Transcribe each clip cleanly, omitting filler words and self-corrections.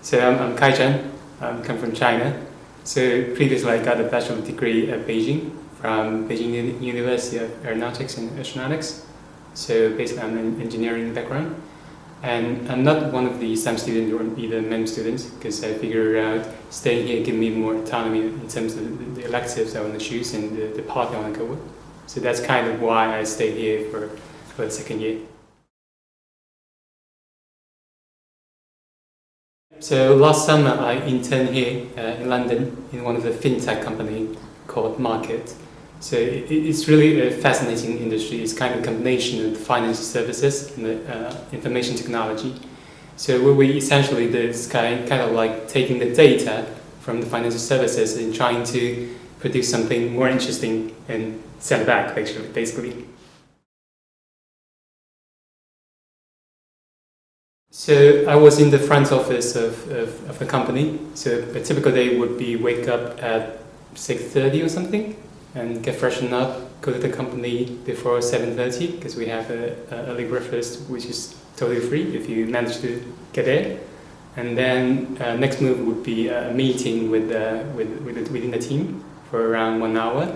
So I'm Kaizhan. I come from China. So previously I got a bachelor's degree at Beijing from Beijing University of Aeronautics and Astronautics. So basically I'm an engineering background. And I'm not one of the STEM students or either MEM students because I figured out staying here give me more autonomy in terms of the electives I want to choose and the path I want to go with. So that's kind of why I stayed here for the second year. So last summer I interned here in London in one of the fintech company called Market. So it's really a fascinating industry. It's kind of a combination of financial services and information technology. So what we essentially do is kind of like taking the data from the financial services and trying to produce something more interesting and sell it back, basically. So I was in the front office of the company. So a typical day would be wake up at 6:30 or something and get freshened up, go to the company before 7:30 because we have a early breakfast which is totally free if you manage to get there. And then next move would be a meeting within the team for around 1 hour.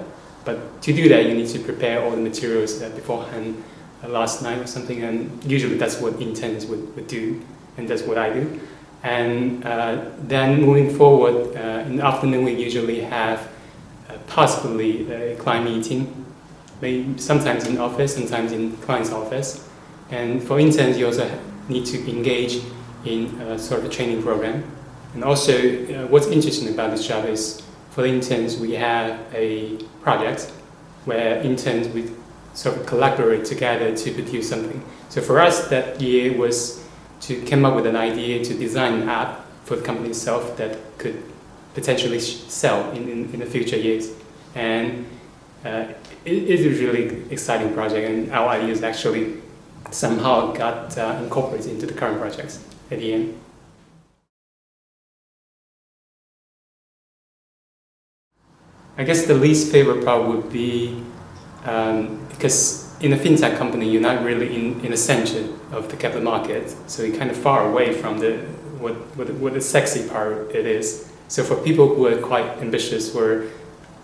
But to do that you need to prepare all the materials beforehand. Last night or something, and usually that's what interns would do, and that's what I do. And then moving forward, in the afternoon we usually have possibly a client meeting, maybe sometimes in office, sometimes in client's office. And for interns you also need to engage in a sort of a training program. And also what's interesting about this job is for the interns we have a project where interns with sort of collaborate together to produce something. So for us that year was to come up with an idea to design an app for the company itself that could potentially sell in the future years. And it is a really exciting project, and our ideas actually somehow got incorporated into the current projects at the end. I guess the least favorite part would be because in a fintech company, you're not really in the center of the capital market, so you're kind of far away from what the sexy part it is. So for people who are quite ambitious or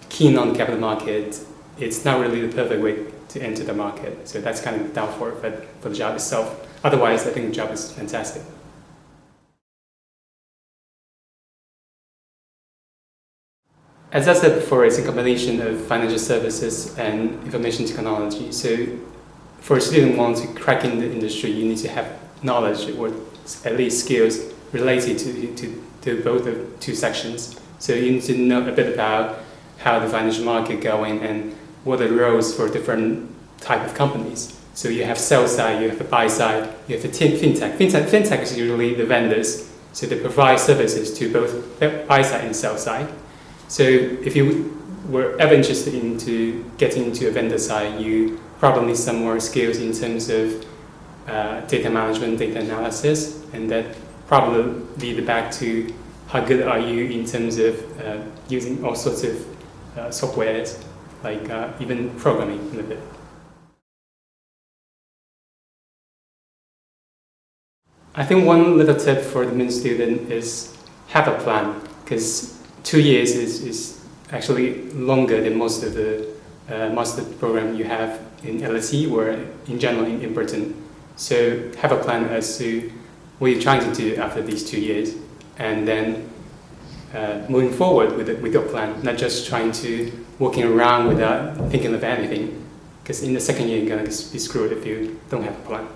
keen on the capital market, it's not really the perfect way to enter the market. So that's kind of down for the job itself. Otherwise, I think the job is fantastic. As I said before, it's a combination of financial services and information technology. So for a student who wants to crack in the industry, you need to have knowledge or at least skills related to both the two sections. So you need to know a bit about how the financial market going and what are the roles for different type of companies. So you have sell side, you have the buy side, you have the fintech. Fintech is usually the vendors. So they provide services to both buy side and sell side. So if you were ever interested into getting into a vendor side, you probably need some more skills in terms of data management, data analysis, and that probably lead back to how good are you in terms of using all sorts of softwares, like even programming a bit. I think one little tip for the MEM student is have a plan, because 2 years is actually longer than most of the master program you have in LSE or in general in Britain. So have a plan as to what you're trying to do after these 2 years, and then moving forward with your plan, not just trying to walking around without thinking of anything, because in the second year you're going to be screwed if you don't have a plan.